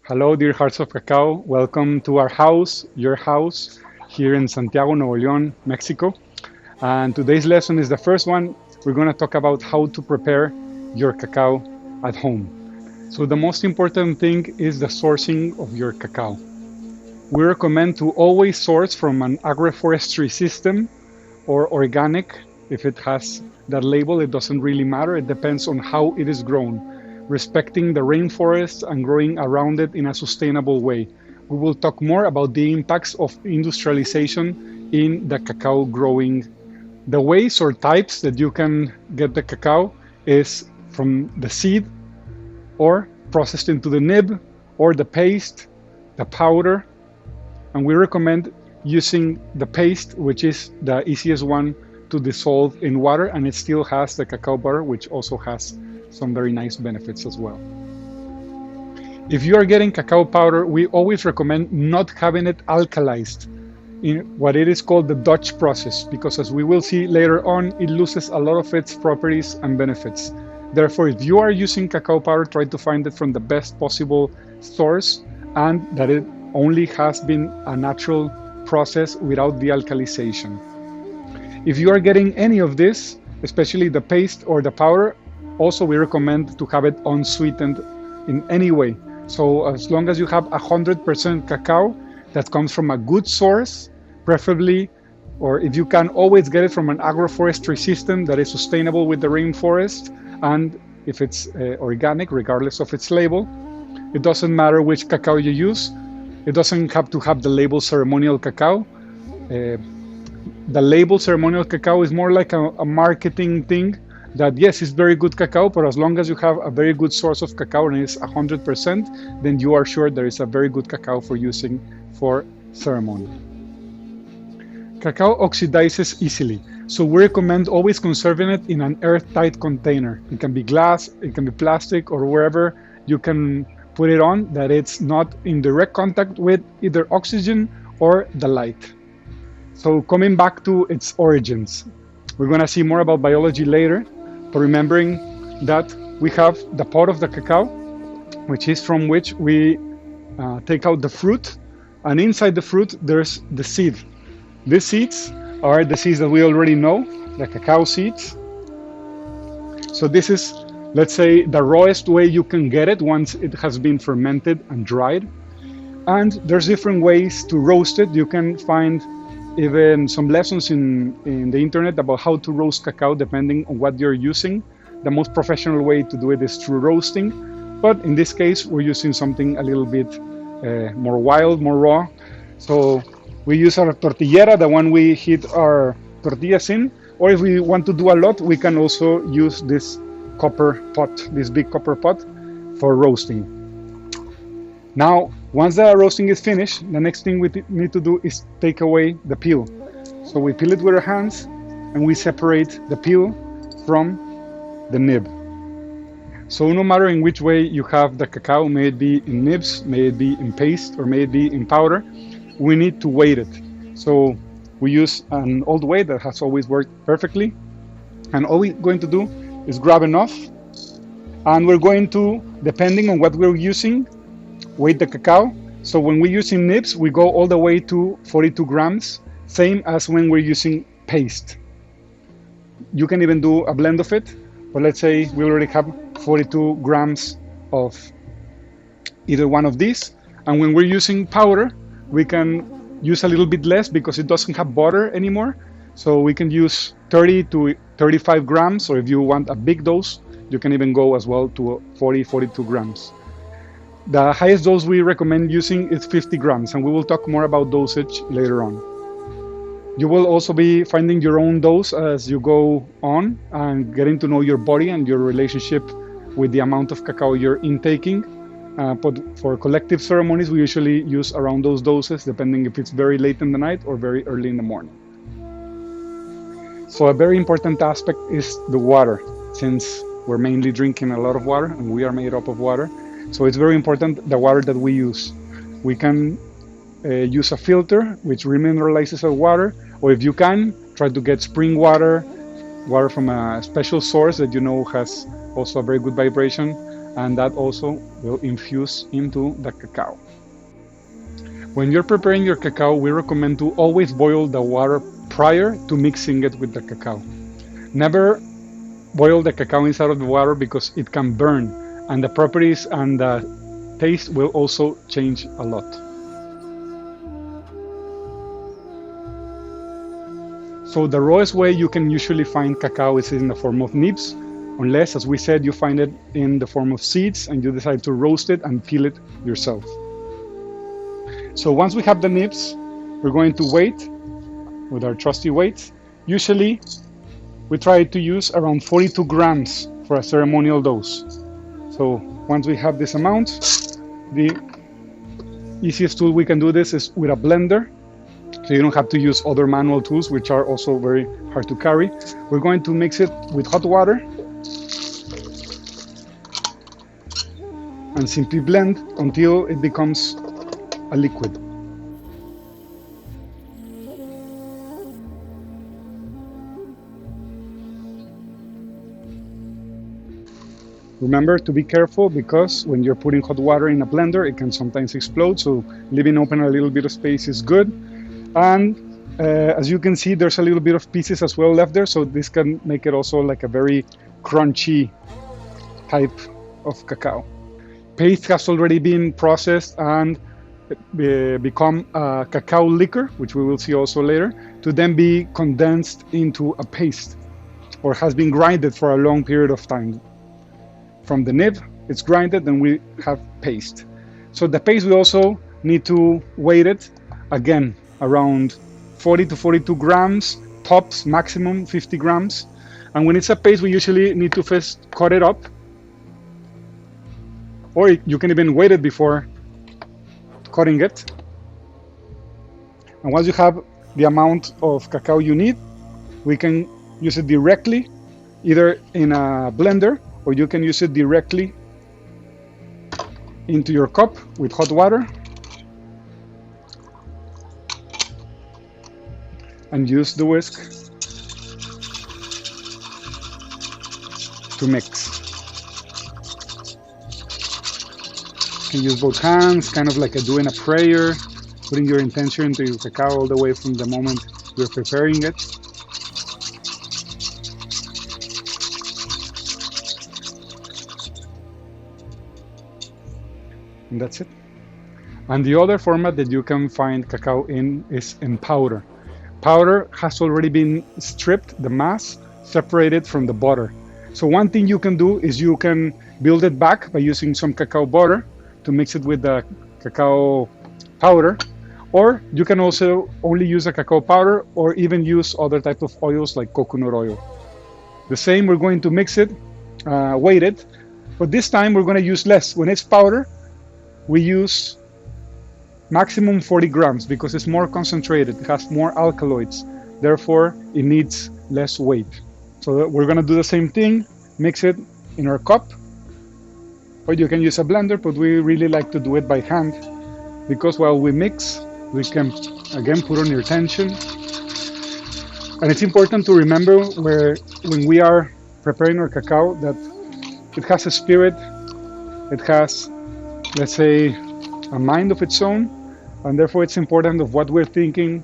Hello, dear hearts of cacao. Welcome to our house, your house, here in Santiago, Nuevo León, Mexico. And today's lesson is the first one. We're going to talk about how to prepare your cacao at home. So, the most important thing is the sourcing of your cacao. We recommend to always source from an agroforestry system or organic. If it has that label, it doesn't really matter. It depends on how it is grown, respecting the rainforest and growing around it in a sustainable way. We will talk more about the impacts of industrialization in the cacao growing. The ways or types that you can get the cacao is from the seed or processed into the nib or the paste, the powder, and we recommend using the paste, which is the easiest one to dissolve in water, and it still has the cacao butter, which also has some very nice benefits as well. If you are getting cacao powder, we always recommend not having it alkalized in what it is called the Dutch process, because as we will see later on, it loses a lot of its properties and benefits. Therefore, if you are using cacao powder, try to find it from the best possible source and that it only has been a natural process without the alkalization. If you are getting any of this, especially the paste or the powder, also we recommend to have it unsweetened in any way. So as long as you have 100% cacao that comes from a good source, preferably, or if you can always get it from an agroforestry system that is sustainable with the rainforest, and if it's organic, regardless of its label, it doesn't matter which cacao you use. It doesn't have to have the label ceremonial cacao. The label ceremonial cacao is more like a marketing thing that, yes, it's very good cacao, but as long as you have a very good source of cacao and it's 100%, then you are sure there is a very good cacao for using for ceremony. Cacao oxidizes easily, so we recommend always conserving it in an airtight container. It can be glass, it can be plastic, or wherever you can put it on, that it's not in direct contact with either oxygen or the light. So coming back to its origins, we're going to see more about biology later, but remembering that we have the pod of the cacao, which is from which we take out the fruit, and inside the fruit there's the seed. These seeds are the seeds that we already know, the cacao seeds. So this is, let's say, the rawest way you can get it once it has been fermented and dried. And there's different ways to roast it. You can find even some lessons in the internet about how to roast cacao depending on what you're using. The most professional way to do it is through roasting, but in this case we're using something a little bit more wild, more raw. So we use our tortillera, the one we heat our tortillas in, or if we want to do a lot, we can also use this copper pot, this big copper pot, for roasting. Now, once the roasting is finished, the next thing we need to do is take away the peel. So we peel it with our hands and we separate the peel from the nib. So no matter in which way you have the cacao, may it be in nibs, may it be in paste, or may it be in powder, we need to weight it. So we use an old weight that has always worked perfectly. And all we're going to do is grab enough, and we're going to, depending on what we're using, weight the cacao. So when we're using nibs, we go all the way to 42 grams, same as when we're using paste. You can even do a blend of it, but let's say we already have 42 grams of either one of these. And when we're using powder, we can use a little bit less because it doesn't have butter anymore. So we can use 30 to 35 grams, or if you want a big dose, you can even go as well to 42 grams. The highest dose we recommend using is 50 grams, and we will talk more about dosage later on. You will also be finding your own dose as you go on and getting to know your body and your relationship with the amount of cacao you're intaking. But for collective ceremonies, we usually use around those doses, depending if it's very late in the night or very early in the morning. So a very important aspect is the water, since we're mainly drinking a lot of water and we are made up of water. So it's very important the water that we use. We can use a filter which remineralizes our water, or if you can, try to get spring water from a special source that you know has also a very good vibration, and that also will infuse into the cacao. When you're preparing your cacao, we recommend to always boil the water prior to mixing it with the cacao. Never boil the cacao inside of the water because it can burn, and the properties and the taste will also change a lot. So the rawest way you can usually find cacao is in the form of nibs, unless, as we said, you find it in the form of seeds and you decide to roast it and peel it yourself. So once we have the nibs, we're going to weight with our trusty weights. Usually we try to use around 42 grams for a ceremonial dose. So once we have this amount, the easiest tool we can do this is with a blender. So you don't have to use other manual tools, which are also very hard to carry. We're going to mix it with hot water and simply blend until it becomes a liquid. Remember to be careful, because when you're putting hot water in a blender, it can sometimes explode, so leaving open a little bit of space is good. And as you can see, there's a little bit of pieces as well left there, so this can make it also like a very crunchy type of cacao. Paste has already been processed and become a cacao liquor, which we will see also later, to then be condensed into a paste, or has been grinded for a long period of time. From the nib, it's grinded, and we have paste. So the paste, we also need to weight it again around 40 to 42 grams, tops maximum 50 grams. And when it's a paste, we usually need to first cut it up, or you can even weight it before cutting it. And once you have the amount of cacao you need, we can use it directly, either in a blender, or you can use it directly into your cup with hot water and use the whisk to mix. You can use both hands, kind of like doing a prayer, putting your intention into your cacao all the way from the moment you're preparing it. And that's it. And the other format that you can find cacao in is in powder. Powder has already been stripped, the mass, separated from the butter. So one thing you can do is you can build it back by using some cacao butter to mix it with the cacao powder, or you can also only use a cacao powder, or even use other types of oils like coconut oil. The same, we're going to mix it, weight it, but this time we're going to use less. When it's powder, we use maximum 40 grams because it's more concentrated, it has more alkaloids, therefore it needs less weight. So we're going to do the same thing, mix it in our cup, or you can use a blender, but we really like to do it by hand, because while we mix, we can again put on your attention. And it's important to remember when we are preparing our cacao that it has a spirit, it has, let's say, a mind of its own, and therefore it's important of what we're thinking,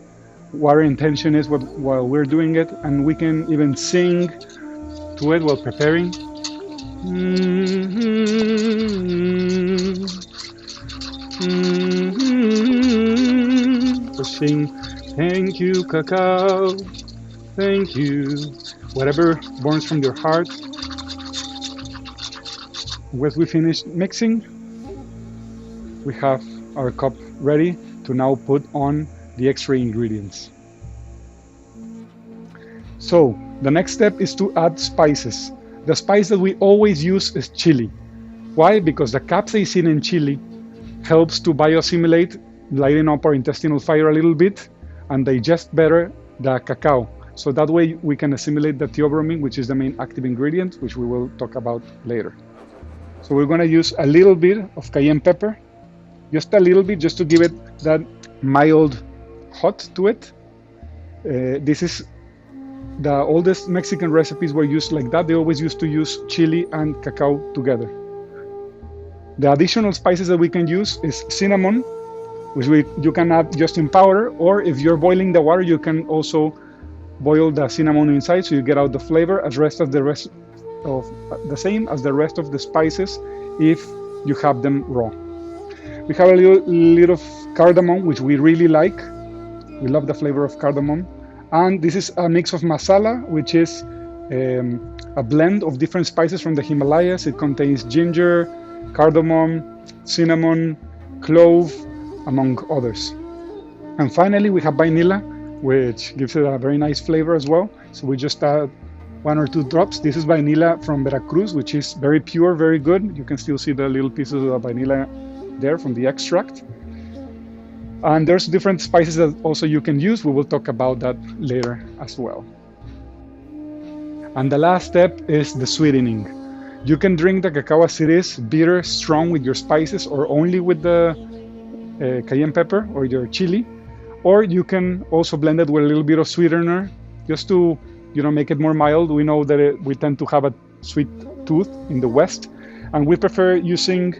what our intention is while we're doing it, and we can even sing to it while preparing. So sing, thank you, cacao, thank you, whatever burns from your heart. Once we finish mixing, we have our cup ready to now put on the extra ingredients. So the next step is to add spices. The spice that we always use is chili. Why? Because the capsaicin in chili helps to bioassimilate, lighten up our intestinal fire a little bit, and digest better the cacao. So that way we can assimilate the theobromine, which is the main active ingredient, which we will talk about later. So we're going to use a little bit of cayenne pepper, just a little bit, just to give it that mild hot to it. This is the oldest Mexican recipes were used like that. They always used to use chili and cacao together. The additional spices that we can use is cinnamon, which you can add just in powder, or if you're boiling the water, you can also boil the cinnamon inside so you get out the flavor as rest of the same as the rest of the spices if you have them raw. We have a little of cardamom, which we really like. We love the flavor of cardamom. And this is a mix of masala, which is a blend of different spices from the Himalayas. It contains ginger, cardamom, cinnamon, clove, among others. And finally, we have vanilla, which gives it a very nice flavor as well. So we just add 1 or 2 drops. This is vanilla from Veracruz, which is very pure, very good. You can still see the little pieces of vanilla there from the extract. And there's different spices that also you can use. We will talk about that later as well. And the last step is the sweetening. You can drink the cacao as it is, bitter, strong with your spices, or only with the cayenne pepper or your chili. Or you can also blend it with a little bit of sweetener, just to make it more mild. We know that we tend to have a sweet tooth in the West, and we prefer using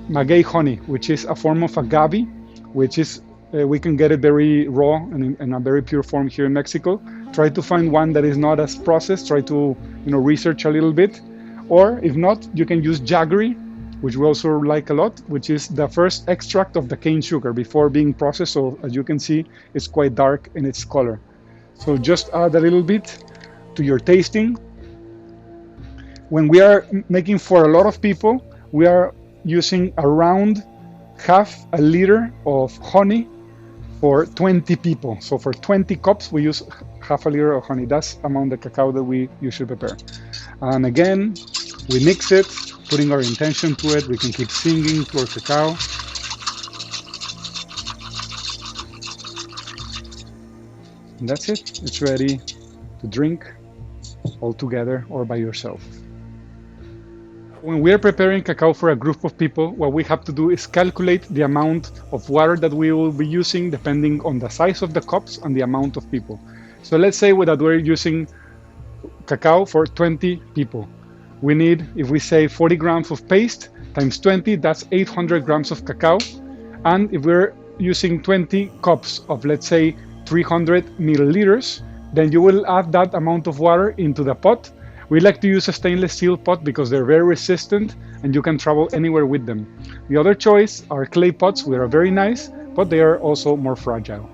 maguey honey, which is a form of agave, which is we can get it very raw and in a very pure form here in Mexico. Try to find one that is not as processed. Try to research a little bit, or if not, you can use jaggery, which we also like a lot, which is the first extract of the cane sugar before being processed. So as you can see, it's quite dark in its color. So just add a little bit to your tasting. When we are making for a lot of people, we are using around half a liter of honey for 20 people. So for 20 cups, we use half a liter of honey. That's amount the cacao that we usually prepare. And again, we mix it, putting our intention to it. We can keep singing to our cacao. And that's it. It's ready to drink all together or by yourself. When we are preparing cacao for a group of people, what we have to do is calculate the amount of water that we will be using depending on the size of the cups and the amount of people. So let's say that we're using cacao for 20 people. We need, if we say 40 grams of paste times 20, that's 800 grams of cacao. And if we're using 20 cups of, let's say, 300 milliliters, then you will add that amount of water into the pot. We like to use a stainless steel pot because they're very resistant and you can travel anywhere with them. The other choice are clay pots, which are very nice, but they are also more fragile.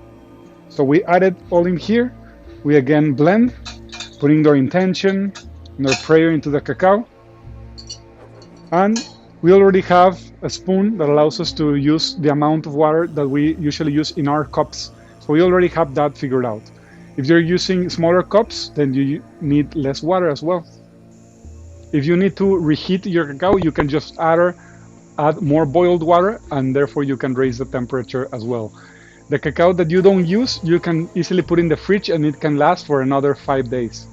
So we add it all in here. We again blend, putting our intention and our prayer into the cacao. And we already have a spoon that allows us to use the amount of water that we usually use in our cups. So we already have that figured out. If you're using smaller cups, then you need less water as well. If you need to reheat your cacao, you can just add more boiled water, and therefore you can raise the temperature as well. The cacao that you don't use, you can easily put in the fridge and it can last for another 5 days.